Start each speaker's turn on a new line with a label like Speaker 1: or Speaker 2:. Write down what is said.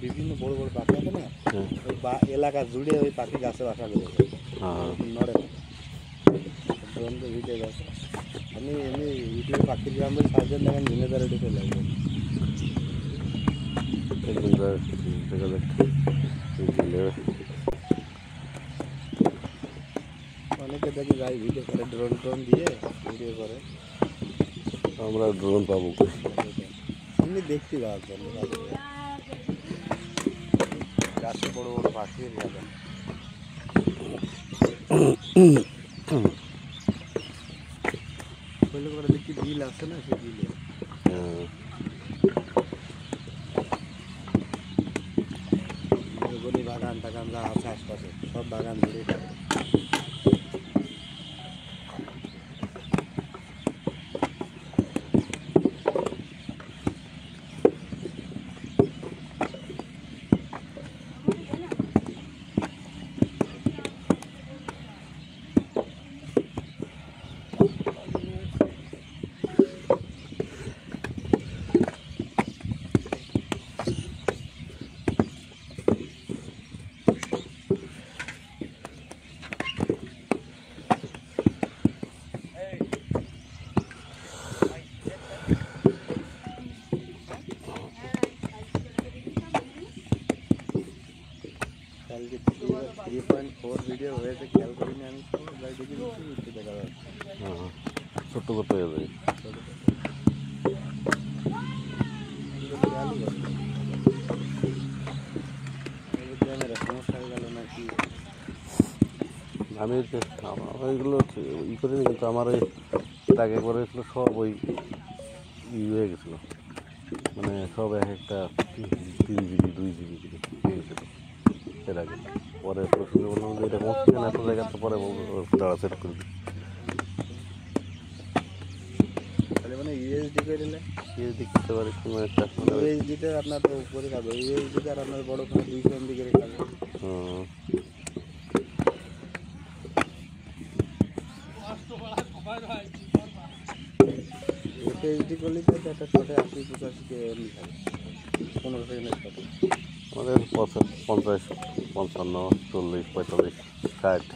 Speaker 1: বিভিন্ন বড় বড় পাখি আছে না, ওই এলাকা জুড়ে ওই পাখি গাছে বাসা করেছে, নড়ে না। ড্রোন তো ভিডিও গাছ, আমি এমনি ইউটিউবে পাখির গ্রামে সার্চেন দেখেন ঝিনেদারে ঢুকে লাগবে। অনেকে দেখি যাই ভিডিও করে ড্রোন দিয়ে ভিডিও করে,
Speaker 2: আমরা ড্রোন পাবো
Speaker 1: এমনি দেখতে যাওয়ার জন্য গাছে বড় বড় পাখির জায়গা। দেখি বিল আছে না, সেই বিলে বাগান টাগান যা আছে আশপাশে সব বাগান জুড়ে থাকে। কালকে 3.4 ভিডিও হয়েছে, খেয়াল করিনি আমি, দেখা যাচ্ছে
Speaker 2: ছোট্ট করতে হয়ে যায়।
Speaker 1: সমস্যা হয়ে গেল নাকি?
Speaker 2: আমি ওইগুলো ই করিনি, কিন্তু আমার ওই আগে করে হয়েছিল সব ওই হয়ে গেছিলো, মানে সব এক একটা 3 জিবি 2 জিবি হয়ে গেছিলো এর আগে। পরে প্রশ্ন বললাম যে এটা পৌঁছছে না এত জায়গা, তো পরে দাঁড়া সেট করে দিই।
Speaker 1: মানে ইউএসডি করে দিলে
Speaker 2: ইউএসডি করতে পারি কোনো একটা,
Speaker 1: ইউএসডিতে আপনার তো উপরে কাজ, ইউএসডিতে আর আপনার বড় ফোনে 200 MB করে কাজ। এসএসডি করলে তো একটা শটে 80-85 MB থাকে, 15 সেকেন্ডের শটে।
Speaker 2: আমাদের 50, 55, 40, 45, 60।